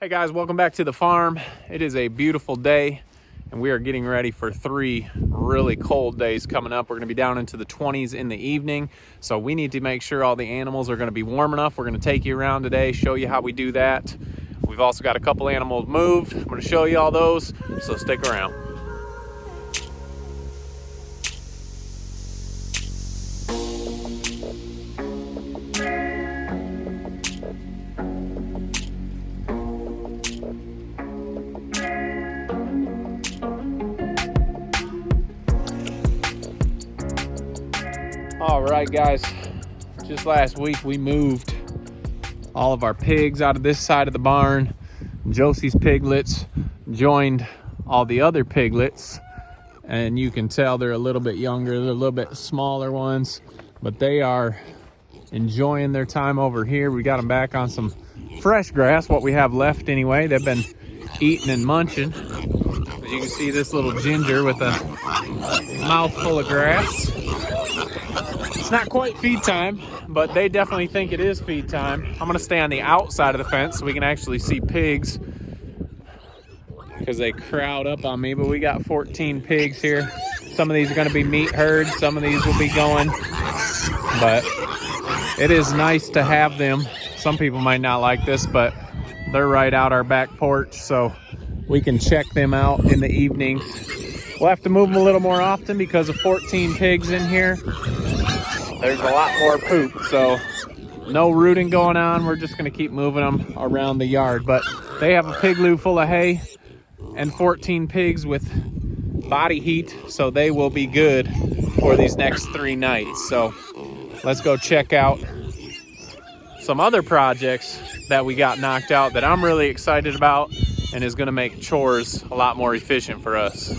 Hey guys, welcome back to the farm. It is a beautiful day and we are getting ready for 3 really cold days coming up. We're going to be down into the 20s in the evening, so we need to make sure all the animals are going to be warm enough. We're going to take you around today, show you how we do that. We've also got a couple animals moved. I'm going to show you all those, so stick around. All right, guys, just last week we moved all of our pigs out of this side of the barn. Josie's piglets joined all the other piglets, and you can tell they're a little bit younger. They're a little bit smaller ones, but they are enjoying their time over here. We got them back on some fresh grass, what we have left anyway. They've been eating and munching. As you can see, this little ginger with a mouthful of grass. It's not quite feed time, but they definitely think it is feed time. I'm gonna stay on the outside of the fence so we can actually see pigs, because they crowd up on me. But we got 14 pigs here. Some of these are gonna be meat herds, some of these will be going, but it is nice to have them. Some people might not like this, but they're right out our back porch, so we can check them out in the evenings. We'll have to move them a little more often because of 14 pigs in here. There's a lot more poop, so no rooting going on. We're just gonna keep moving them around the yard. But they have a pig loo full of hay and 14 pigs with body heat, so they will be good for these next 3 nights. So let's go check out some other projects that we got knocked out that I'm really excited about and is gonna make chores a lot more efficient for us.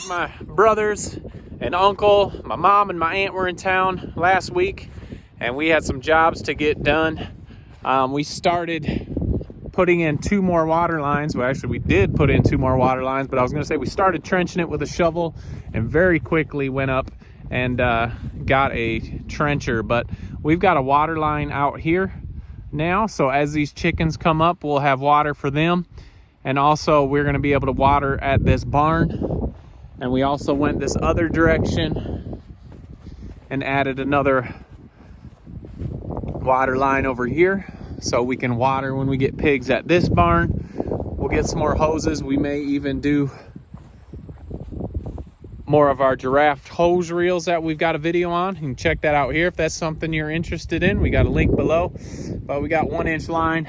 My brothers and uncle, my mom and my aunt were in town last week, and we had some jobs to get done. We started putting in 2 more water lines. Well, actually we did put in 2 more water lines, but I was gonna say we started trenching it with a shovel and very quickly went up and got a trencher. But we've got a water line out here now, so as these chickens come up, we'll have water for them. And also we're gonna be able to water at this barn. And we also went this other direction and added another water line over here so we can water when we get pigs at this barn. We'll get some more hoses. We may even do more of our giraffe hose reels that we've got a video on. You can check that out here if that's something you're interested in. We got a link below. But we got 1-inch line.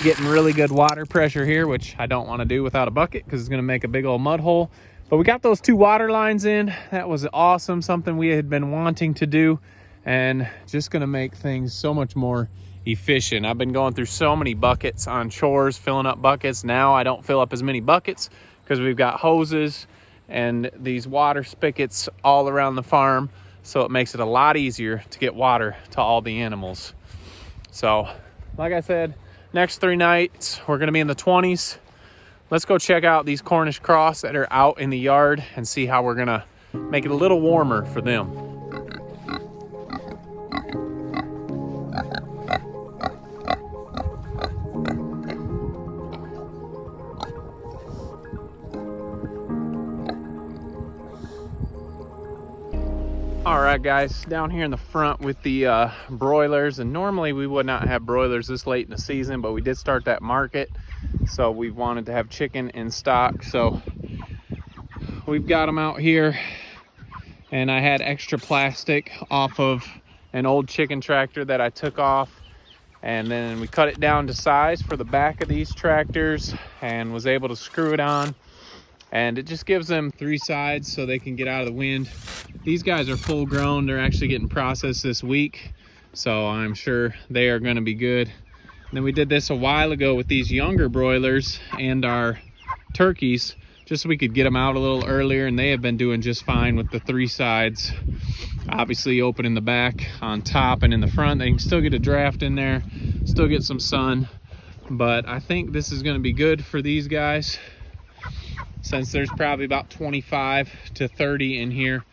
Getting really good water pressure here, which I don't want to do without a bucket because it's going to make a big old mud hole. But we got those 2 water lines in. That was awesome, something we had been wanting to do, and just going to make things so much more efficient. I've been going through so many buckets on chores, filling up buckets. Now I don't fill up as many buckets because we've got hoses and these water spigots all around the farm, so it makes it a lot easier to get water to all the animals. So like I said, next 3 nights, we're gonna be in the 20s. Let's go check out these Cornish cross that are out in the yard and see how we're gonna make it a little warmer for them. All right, guys, down here in the front with the broilers, and normally we would not have broilers this late in the season, but we did start that market, so we wanted to have chicken in stock. So we've got them out here, and I had extra plastic off of an old chicken tractor that I took off, and then we cut it down to size for the back of these tractors and was able to screw it on. And it just gives them 3 sides so they can get out of the wind. These guys are full grown. They're actually getting processed this week, so I'm sure they are going to be good. And then we did this a while ago with these younger broilers and our turkeys, just so we could get them out a little earlier, and they have been doing just fine with the 3 sides. Obviously open in the back, on top, and in the front. They can still get a draft in there, still get some sun, but I think this is going to be good for these guys. since there's probably about 25 to 30 in here,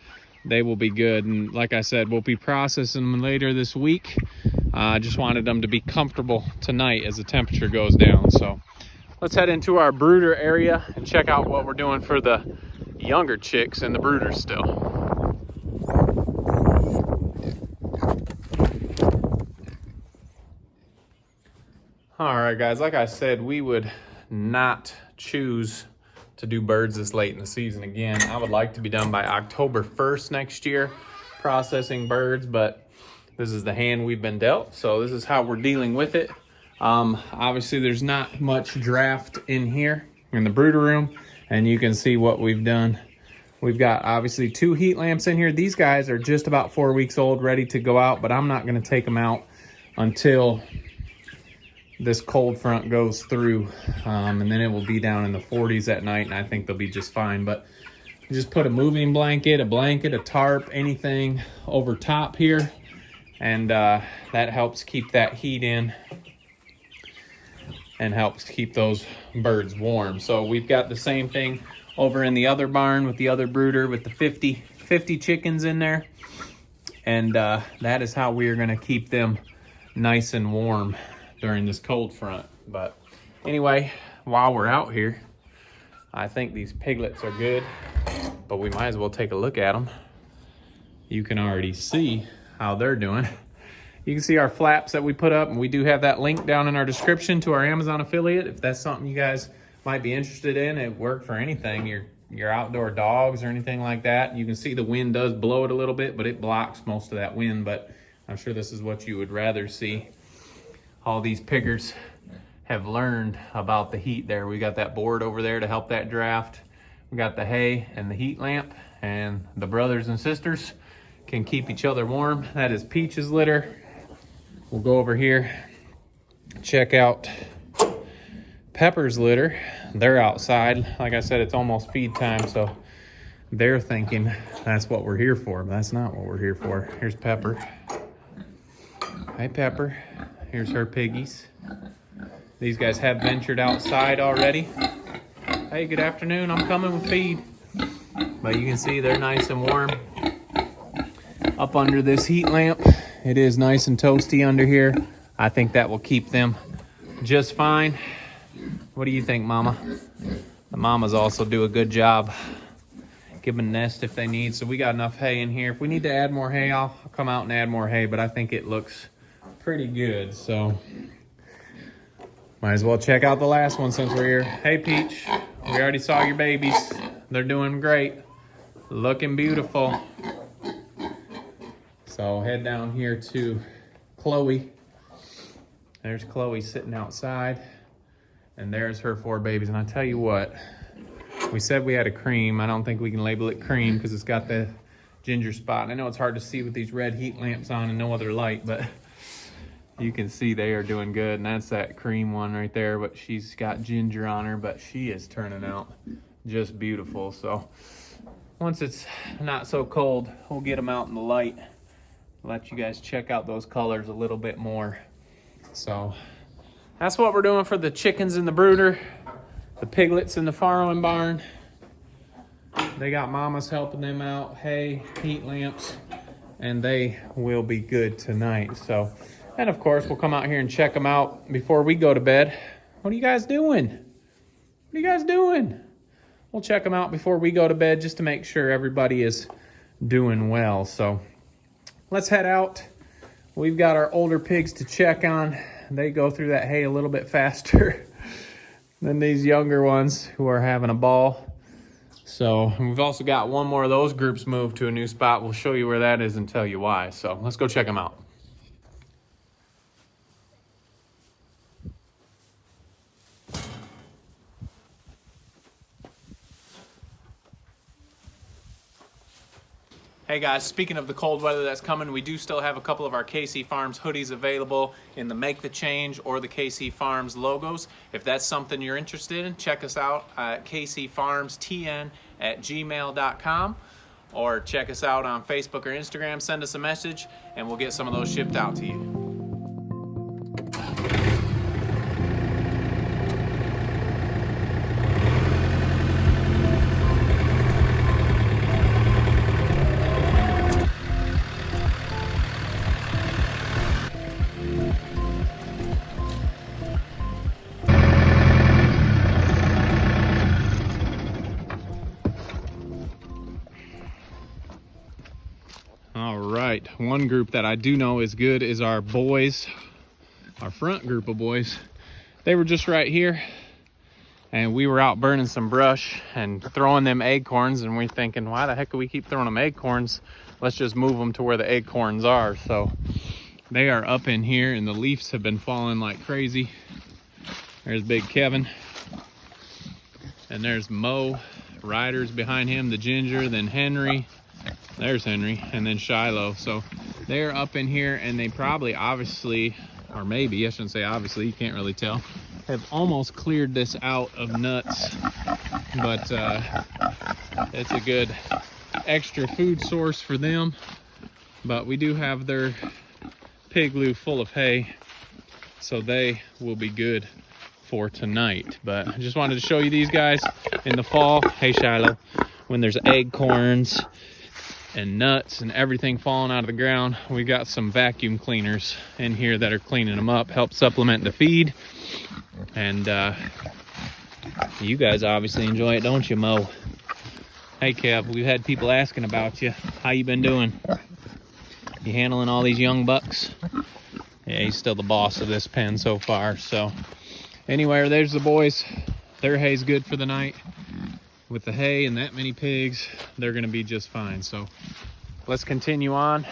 they will be good. And like I said, we'll be processing them later this week. I just wanted them to be comfortable tonight as the temperature goes down. So let's head into our brooder area and check out what we're doing for the younger chicks and the brooders still. All right, guys, like I said, we would not choose to do birds this late in the season again. I would like to be done by October 1st next year, processing birds, but this is the hand we've been dealt, so this is how we're dealing with it. Obviously, there's not much draft in here in the brooder room, and you can see what we've done. We've got obviously 2 heat lamps in here. These guys are just about 4 weeks old, ready to go out, but I'm not going to take them out until this cold front goes through, and then it will be down in the 40s at night, and I think they'll be just fine. But just put a moving blanket, a tarp, anything over top here, and that helps keep that heat in and helps keep those birds warm. So we've got the same thing over in the other barn with the other brooder with the 50 chickens in there, and that is how we are going to keep them nice and warm during this cold front. But anyway, while we're out here, I think these piglets are good, but we might as well take a look at them. You can already see how they're doing. You can see our flaps that we put up, and we do have that link down in our description to our Amazon affiliate if that's something you guys might be interested in. It worked for anything, your outdoor dogs or anything like that. You can see the wind does blow it a little bit, but it blocks most of that wind. But I'm sure this is what you would rather see. All these piggers have learned about the heat there. We got that board over there to help that draft. We got the hay and the heat lamp, and the brothers and sisters can keep each other warm. That is Peach's litter. We'll go over here, check out Pepper's litter. They're outside. Like I said, it's almost feed time, so they're thinking that's what we're here for, but that's not what we're here for. Here's Pepper. Hi, Pepper. Here's her piggies. These guys have ventured outside already. Hey, good afternoon. I'm coming with feed. But you can see they're nice and warm up under this heat lamp. It is nice and toasty under here. I think that will keep them just fine. What do you think, Mama? The mamas also do a good job. Give them a nest if they need. So we got enough hay in here. If we need to add more hay, I'll come out and add more hay, but I think it looks pretty good. So might as well check out the last one since we're here. Hey, Peach, we already saw your babies. They're doing great, looking beautiful. So head down here to Chloe. There's Chloe sitting outside, and there's her 4 babies. And I tell you what, we said we had a cream. I don't think we can label it cream because it's got the ginger spot. I know it's hard to see with these red heat lamps on and no other light, but you can see they are doing good. And that's that cream one right there, but she's got ginger on her, but she is turning out just beautiful. So once it's not so cold, we'll get them out in the light, let you guys check out those colors a little bit more. So that's what we're doing for the chickens in the brooder, the piglets in the farrowing barn. They got mamas helping them out, hay, heat lamps, and they will be good tonight. So, and of course, we'll come out here and check them out before we go to bed. What are you guys doing? What are you guys doing? We'll check them out before we go to bed just to make sure everybody is doing well. So let's head out. We've got our older pigs to check on. They go through that hay a little bit faster than these younger ones who are having a ball. So we've also got one more of those groups moved to a new spot. We'll show you where that is and tell you why. So let's go check them out. Hey guys, speaking of the cold weather that's coming, we do still have a couple of our KC Farms hoodies available in the Make the Change or the KC Farms logos. If that's something you're interested in, check us out at kcfarmstn@gmail.com or check us out on Facebook or Instagram. Send us a message and we'll get some of those shipped out to you. All right, one group that I do know is good is our boys, our front group of boys. They were just right here, and we were out burning some brush and throwing them acorns, and we're thinking, why the heck do we keep throwing them acorns? Let's just move them to where the acorns are. So they are up in here, and the leaves have been falling like crazy. There's big Kevin, and there's Mo. Ryder's behind him, the ginger, then Henry. There's Henry, and then Shiloh. So they're up in here, and they probably obviously, or maybe, I shouldn't say obviously, you can't really tell, have almost cleared this out of nuts. But it's a good extra food source for them. But we do have their pig loo full of hay, so they will be good for tonight. But I just wanted to show you these guys in the fall. Hey Shiloh, when there's acorns and nuts and everything falling out of the ground, we got some vacuum cleaners in here that are cleaning them up, help supplement the feed. And you guys obviously enjoy it, don't you, Mo? Hey Kev, we've had people asking about you. How you been doing? You handling all these young bucks? Yeah, he's still the boss of this pen so far. So anyway, there's the boys. Their hay's good for the night. With the hay and that many pigs, they're gonna be just fine. So let's continue on.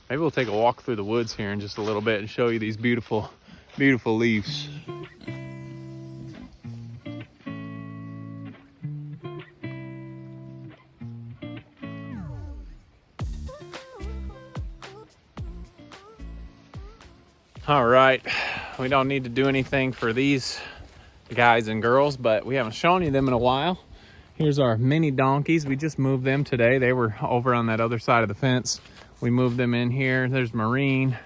Maybe we'll take a walk through the woods here in just a little bit and show you these beautiful, beautiful leaves. All right, we don't need to do anything for these guys and girls, but we haven't shown you them in a while. Here's our mini donkeys. We just moved them today. They were over on that other side of the fence. We moved them in here. There's Marine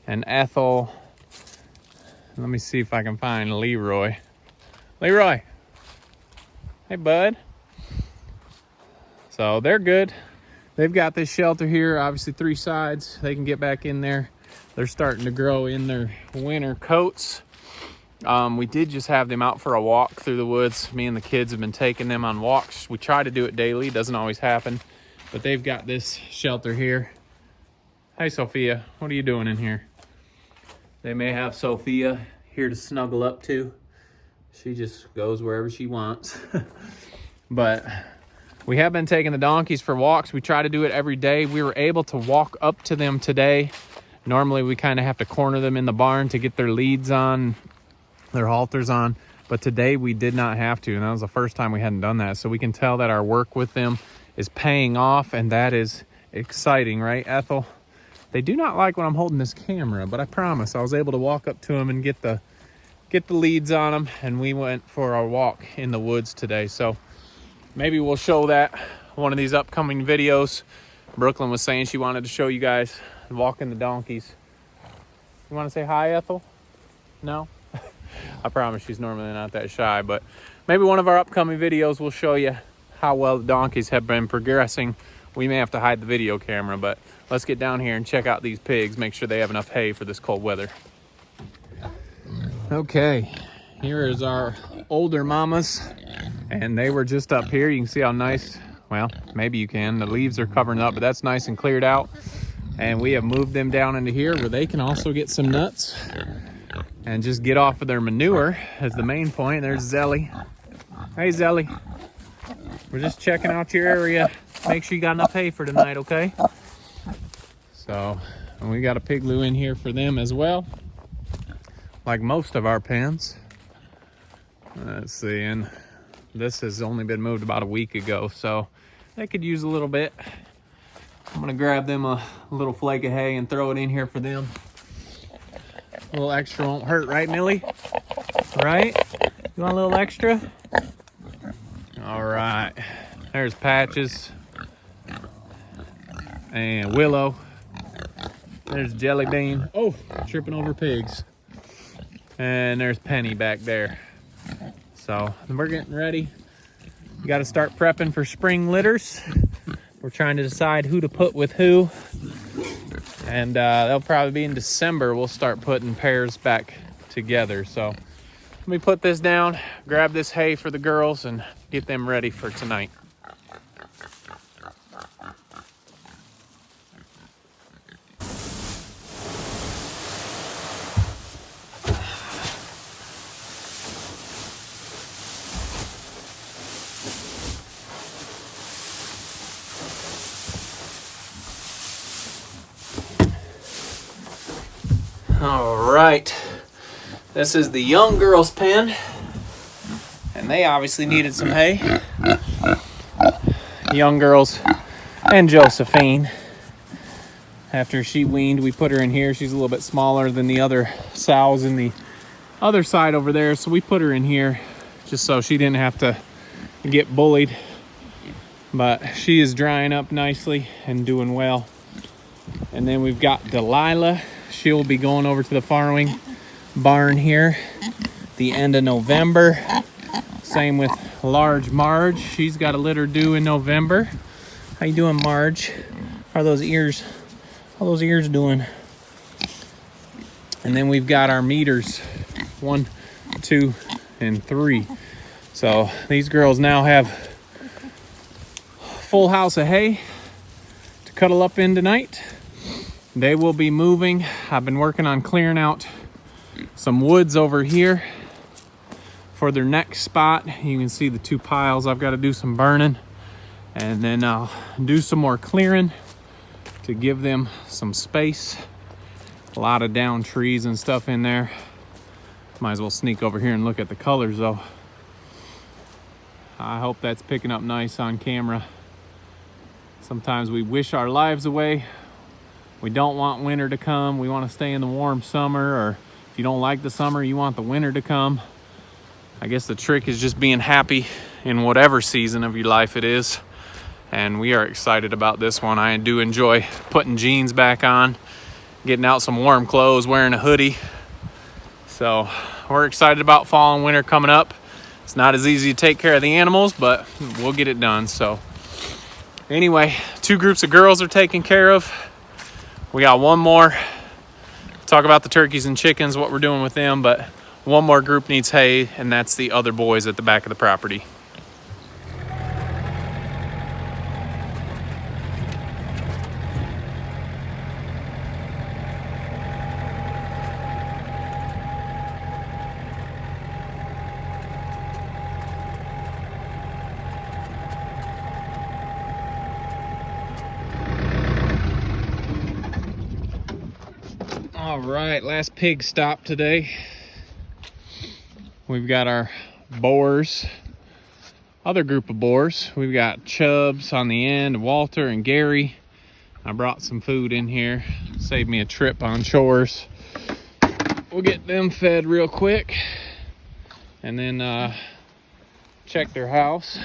and Ethel. Let me see if I can find Leroy. Leroy, hey bud. So they're good. They've got this shelter here, obviously 3 sides. They can get back in there. They're starting to grow in their winter coats. We did just have them out for a walk through the woods. Me and the kids have been taking them on walks. We try to do it daily. It doesn't always happen. But they've got this shelter here. Hey, Sophia. What are you doing in here? They may have Sophia here to snuggle up to. She just goes wherever she wants. But we have been taking the donkeys for walks. We try to do it every day. We were able to walk up to them today. Normally, we kind of have to corner them in the barn to get their leads on, their halters on, but today we did not have to, and that was the first time we hadn't done that. So we can tell that our work with them is paying off, and that is exciting, right, Ethel? They do not like when I'm holding this camera, but I promise I was able to walk up to them and get the leads on them, and we went for our walk in the woods today. So maybe we'll show that one of these upcoming videos. Brooklyn was saying she wanted to show you guys walking the donkeys. You want to say hi, Ethel? No? I promise she's normally not that shy, but maybe one of our upcoming videos will show you how well the donkeys have been progressing. We may have to hide the video camera, but let's get down here and check out these pigs, make sure they have enough hay for this cold weather. Okay, here is our older mamas, and they were just up here. You can see how nice, well, maybe you can. The leaves are covering up, but that's nice and cleared out. And we have moved them down into here where they can also get some nuts and just get off of their manure as the main point. There's Zelly. Hey, Zelly. We're just checking out your area. Make sure you got enough hay for tonight, okay? So, and we got a pig loo in here for them as well, like most of our pens. Let's see, and this has only been moved about a week ago, so they could use a little bit. I'm gonna grab them a little flake of hay and throw it in here for them. A little extra won't hurt, right, Millie? Right? You want a little extra? All right. There's Patches and Willow. There's Jelly Bean. Oh, tripping over pigs. And there's Penny back there. So we're getting ready. We got to start prepping for spring litters. We're trying to decide who to put with who. And they'll probably be in December. We'll start putting pairs back together. So let me put this down, grab this hay for the girls, and get them ready for tonight. All right, this is the young girls' pen, and they obviously needed some hay. Young girls and Josephine. After she weaned, we put her in here. She's a little bit smaller than the other sows in the other side over there, so we put her in here just so she didn't have to get bullied. But she is drying up nicely and doing well. And then we've got Delilah. She'll be going over to the farrowing barn here the end of November. Same with large Marge. She's got a litter due in November. How you doing, Marge? How are those ears? How those ears doing? And then we've got our meters, 1, 2, and 3. So these girls now have a full house of hay to cuddle up in tonight. They will be moving. I've been working on clearing out some woods over here for their next spot. You can see the 2 piles. I've got to do some burning, and then I'll do some more clearing to give them some space. A lot of down trees and stuff in there. Might as well sneak over here and look at the colors though. I hope that's picking up nice on camera. Sometimes we wish our lives away. We don't want winter to come. We want to stay in the warm summer, or if you don't like the summer, you want the winter to come. I guess the trick is just being happy in whatever season of your life it is. And we are excited about this one. I do enjoy putting jeans back on, getting out some warm clothes, wearing a hoodie. So we're excited about fall and winter coming up. It's not as easy to take care of the animals, but we'll get it done. So anyway, 2 groups of girls are taken care of. We got one more. Talk about the turkeys and chickens, what we're doing with them, but one more group needs hay, and that's the other boys at the back of the property. All right, last pig stop today. We've got our boars, other group of boars. We've got Chubbs on the end, Walter and Gary. I brought some food in here, saved me a trip on chores. We'll get them fed real quick and then check their house,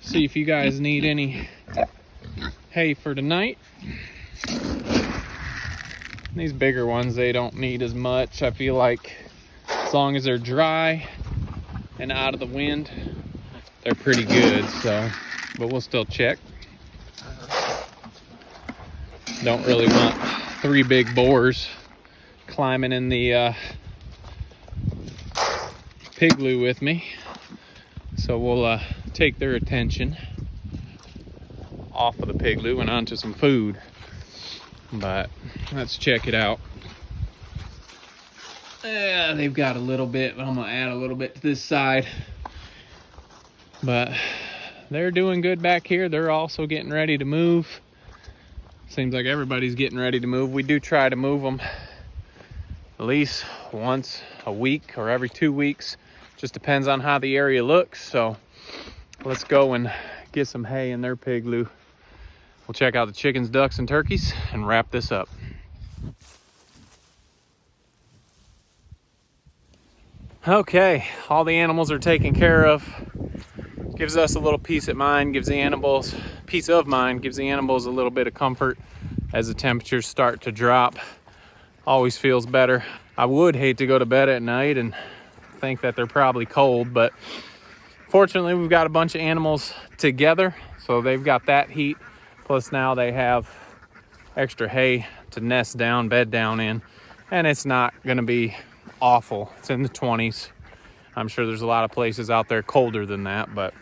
see if you guys need any hay for tonight. These bigger ones, they don't need as much. I feel like as long as they're dry and out of the wind, they're pretty good. So, but we'll still check. Don't really want 3 big boars climbing in the pig loo with me. So we'll take their attention off of the pig loo and onto some food. But let's check it out. Yeah, they've got a little bit, but I'm gonna add a little bit to this side. But they're doing good back here. They're also getting ready to move. Seems like everybody's getting ready to move. We do try to move them at least once a week or every 2 weeks. Just depends on how the area looks. So let's go and get some hay in their pig loo. We'll check out the chickens, ducks, and turkeys and wrap this up. Okay, all the animals are taken care of. Gives us a little peace of mind, gives the animals a little bit of comfort as the temperatures start to drop. Always feels better. I would hate to go to bed at night and think that they're probably cold, but fortunately we've got a bunch of animals together, so they've got that heat. Plus now they have extra hay to nest down, bed down in, and it's not gonna be awful. It's in the 20s. I'm sure there's a lot of places out there colder than that, but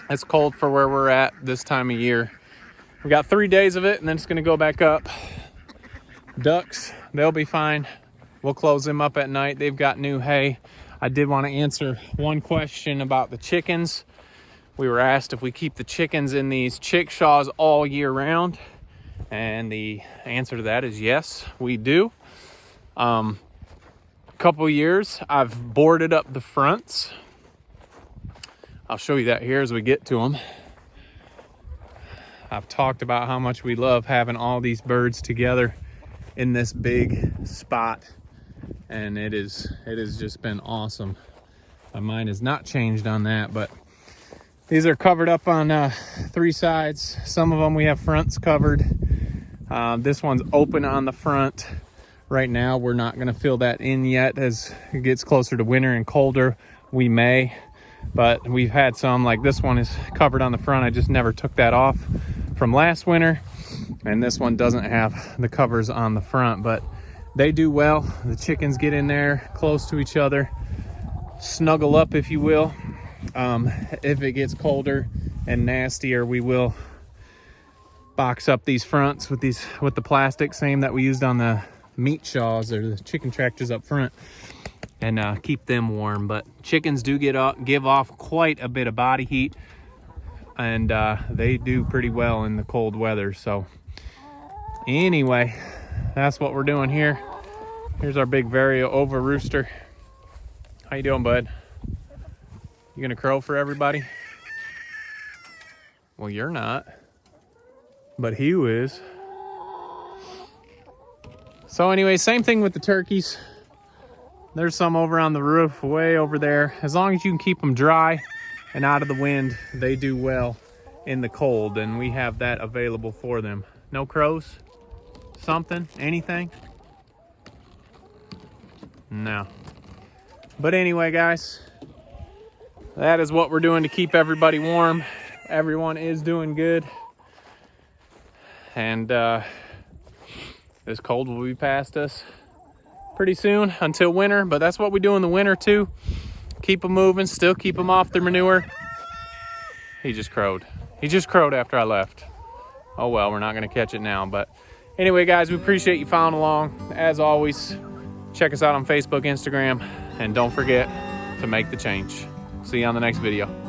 it's cold for where we're at this time of year. We got 3 days of it, and then it's gonna go back up. Ducks, they'll be fine. We'll close them up at night. They've got new hay. I did want to answer one question about the chickens. We were asked if we keep the chickens in these chickshaws all year round, and the answer to that is yes, we do. Couple years I've boarded up the fronts. I'll show you that here as we get to them. I've talked about how much we love having all these birds together in this big spot, and it has just been awesome. My mind has not changed on that, but these are covered up on 3 sides. Some of them we have fronts covered. This one's open on the front. Right now, we're not gonna fill that in yet. As it gets closer to winter and colder, we may. But we've had some, like this one is covered on the front. I just never took that off from last winter. And this one doesn't have the covers on the front, but they do well. The chickens get in there close to each other, snuggle up, if you will. If it gets colder and nastier, we will box up these fronts with the plastic, same that we used on the meat shaws or the chicken tractors up front, and keep them warm. But chickens do give off quite a bit of body heat, and they do pretty well in the cold weather. So anyway, that's what we're doing here. Here's our big Vario Ova rooster. How you doing, bud? You gonna crow for everybody? Well, you're not, but Hugh is. So anyway, same thing with the turkeys. There's some over on the roof, way over there. As long as you can keep them dry and out of the wind, they do well in the cold, and we have that available for them. No crows? Something? Anything? No. But anyway, guys, that is what we're doing to keep everybody warm. Everyone is doing good. And this cold will be past us pretty soon until winter, but that's what we do in the winter too. Keep them moving, still keep them off their manure. He just crowed. He just crowed after I left. Oh well, we're not gonna catch it now. But anyway, guys, we appreciate you following along. As always, check us out on Facebook, Instagram, and don't forget to make the change. See you on the next video.